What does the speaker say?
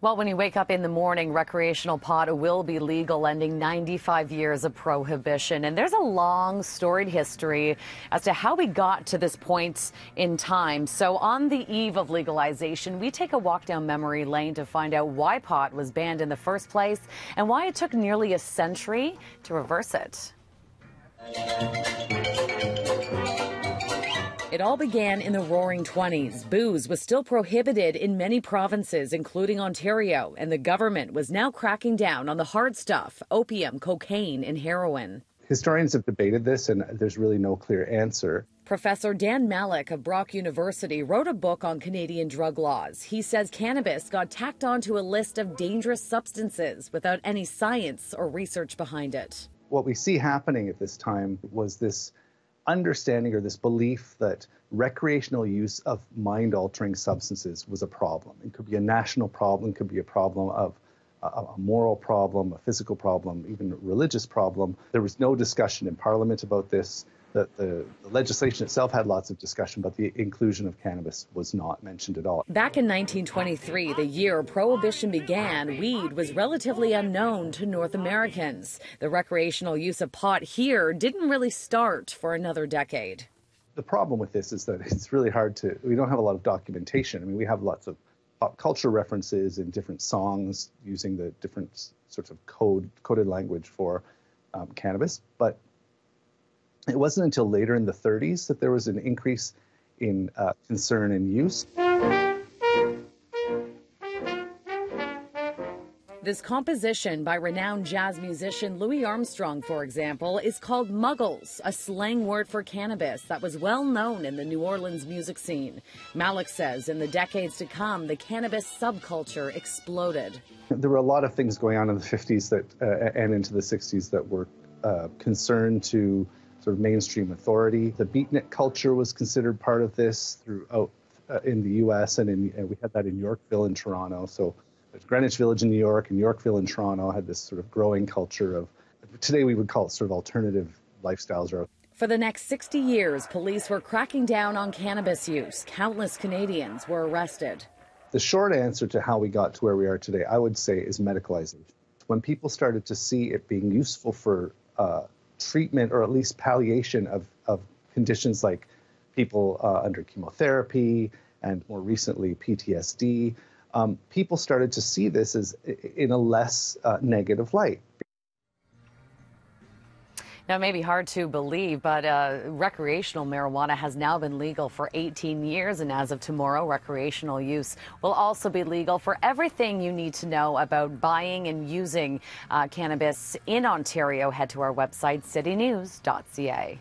Well, when you wake up in the morning, recreational pot will be legal, ending 95 years of prohibition. And there's a long, storied history as to how we got to this point in time. So on the eve of legalization, we take a walk down memory lane to find out why pot was banned in the first place and why it took nearly a century to reverse it. It all began in the Roaring '20s. Booze was still prohibited in many provinces, including Ontario, and the government was now cracking down on the hard stuff, opium, cocaine, and heroin. Historians have debated this, and there's really no clear answer. Professor Dan Malik of Brock University wrote a book on Canadian drug laws. He says cannabis got tacked onto a list of dangerous substances without any science or research behind it. What we see happening at this time was this understanding or this belief that recreational use of mind-altering substances was a problem. It could be a national problem, it could be a problem of a moral problem, a physical problem, even a religious problem. There was no discussion in Parliament about this. The legislation itself had lots of discussion, but the inclusion of cannabis was not mentioned at all. Back in 1923, the year Prohibition began, weed was relatively unknown to North Americans. The recreational use of pot here didn't really start for another decade. The problem with this is that it's really hard we don't have a lot of documentation. I mean, we have lots of pop culture references in different songs using the different sorts of coded language for cannabis, but it wasn't until later in the 30s that there was an increase in concern and use. This composition by renowned jazz musician Louis Armstrong, for example, is called Muggles, a slang word for cannabis that was well known in the New Orleans music scene. Malik says in the decades to come, the cannabis subculture exploded. There were a lot of things going on in the 50s and into the 60s that were concerned to sort of mainstream authority. The beatnik culture was considered part of this throughout in the U.S. and we had that in Yorkville and Toronto. So there's Greenwich Village in New York and Yorkville and Toronto had this sort of growing culture of, today we would call it sort of alternative lifestyles. For the next 60 years, police were cracking down on cannabis use. Countless Canadians were arrested. The short answer to how we got to where we are today, I would say, is medicalization. When people started to see it being useful for treatment or at least palliation of conditions like people under chemotherapy and more recently PTSD, people started to see this as in a less negative light. Now, it may be hard to believe, but recreational marijuana has now been legal for 18 years, and as of tomorrow, recreational use will also be legal. For everything you need to know about buying and using cannabis in Ontario, head to our website, citynews.ca.